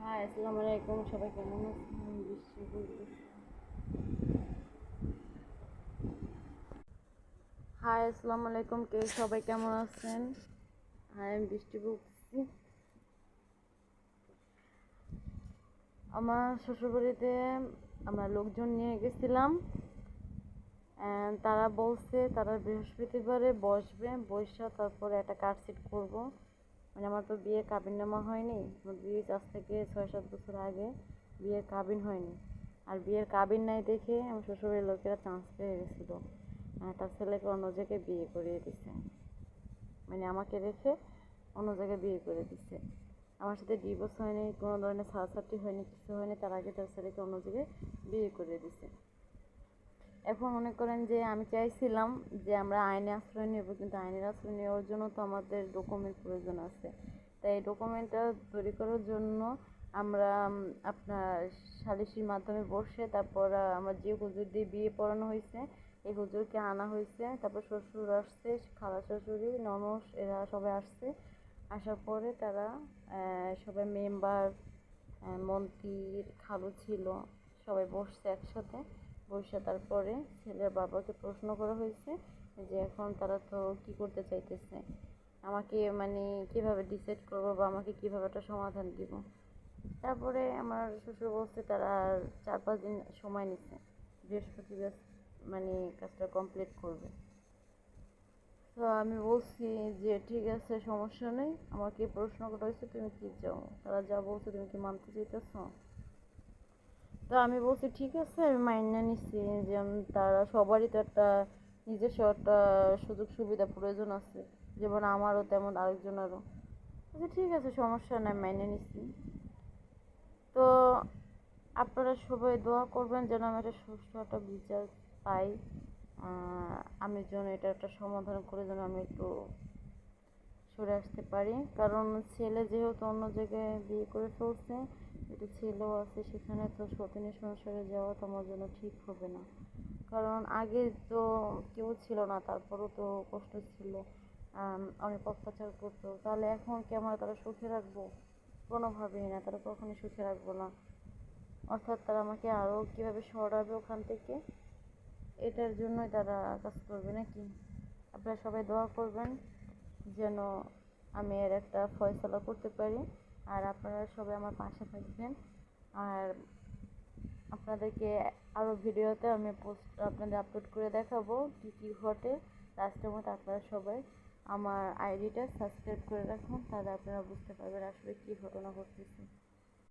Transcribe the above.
High, আসসালামু আলাইকুম। সবাই কেমন আছেন? আমি বৃষ্টি বলতেছি। হাই, আসসালামু আলাইকুম। সবাই কেমন আছেন? হাই, আমি বৃষ্টি বলতেছি। আমার শ্বশুরবাড়িতে আমরা লোকজন নিয়ে গেছিলাম। তারা বলছে তারা বৃহস্পতিবারে বসবে, বৈশা তারপরে একটা কার্ডশিট করবো। মানে আমার তো বিয়ে কাবিননামা হয়নি। আমার বিয়ে আজ থেকে 6-7 বছর আগে বিয়ের কাবিন হয়নি। আর বিয়ের কাবিন নাই দেখে আমার শ্বশুরের লোকেরা চান্স পেয়ে গেছিলো। তার ছেলেকে অন্য জায়গায় বিয়ে করিয়ে দিছে। মানে আমাকে রেখে অন্য জায়গায় বিয়ে করে দিছে। আমার সাথে ডিভোর্স হয়নি, কোনো ধরনের ছাড়াছাড়ি হয়নি, কিছু হয়নি। তার আগে তার ছেলেকে অন্য জায়গায় বিয়ে করে দিছে। এখন মনে করেন যে আমি চাইছিলাম যে আমরা আইনে আশ্রয় নেব, কিন্তু আইনের আশ্রয় নেওয়ার জন্য তো আমাদের ডকুমেন্ট প্রয়োজন আছে। তাই এই ডকুমেন্টটা তৈরি করার জন্য আমরা আপনার সালিসির মাধ্যমে বসে তারপর আমার যে হুজুর দিয়ে বিয়ে পড়ানো হয়েছে এই হুজুরকে আনা হয়েছে। তারপর শ্বশুর আসছে, খালা শাশুড়ি, ননদ, এরা সবাই আসছে। আসার পরে তারা সবাই মেম্বার, মন্ত্রীর খালু ছিল, সবাই বসছে একসাথে। বসে তারপরে ছেলের বাবাকে প্রশ্ন করা হয়েছে যে এখন তারা তো কী করতে চাইতেছে, আমাকে মানে কীভাবে ডিসাইড করবো বা আমাকে কীভাবে একটা সমাধান দিব। তারপরে আমার শ্বশুর বলছে তারা আর 4-5 দিন সময় নিচ্ছে, বৃহস্পতিবার মানে কাজটা কমপ্লিট করবে। তো আমি বলছি যে ঠিক আছে, সমস্যা নেই। আমাকে প্রশ্ন করা হয়েছে তুমি কি চাও, তারা যা বলছে তুমি কি মানতে চাইতেছ? তো আমি বলছি ঠিক আছে, আমি মাইনে নিচ্ছি যে তারা সবারই তো একটা নিজস্ব একটা সুযোগ সুবিধা প্রয়োজন আছে, যেমন আমারও তেমন আরেকজনেরও। আচ্ছা ঠিক আছে, সমস্যা নাই, মাইনে নিচ্ছি। তো আপনারা সবাই দোয়া করবেন যেন আমি একটা সুষ্ঠু একটা বিচার পাই। আমি যেন এটা একটা সমাধান করে যেন আমি একটু সরে আসতে পারি। কারণ ছেলে যেহেতু অন্য জায়গায় বিয়ে করে ফেলছে, একটা ছেলেও আছে, সেখানে তো সতীনের সংসারে যাওয়া তো আমার জন্য ঠিক হবে না। কারণ আগে তো কেউ ছিল না, তারপরও তো কষ্ট ছিল, অনেক অত্যাচার করতো। তাহলে এখন কি আমরা তারা সুখে রাখবো? কোনোভাবেই না, তারা কখনোই সুখে রাখবো না। অর্থাৎ তারা আমাকে আরও কীভাবে সরাবে ওখান থেকে, এটার জন্যই তারা কাজ করবে নাকি। আপনারা সবাই দোয়া করবেন যেন আমি এর একটা ফয়সালা করতে পারি। আর আপনারা সবাই আমার পাশে থাকবেন। আর আপনাদেরকে আরও ভিডিওতে আমি পোস্ট আপনাদের আপলোড করে দেখাবো কী কী ঘটে। লাস্টের মতো আপনারা সবাই আমার আইডিটা সাবস্ক্রাইব করে রাখুন, তাহলে আপনারা বুঝতে পারবেন আসলে কী ঘটনা ঘটতেছে।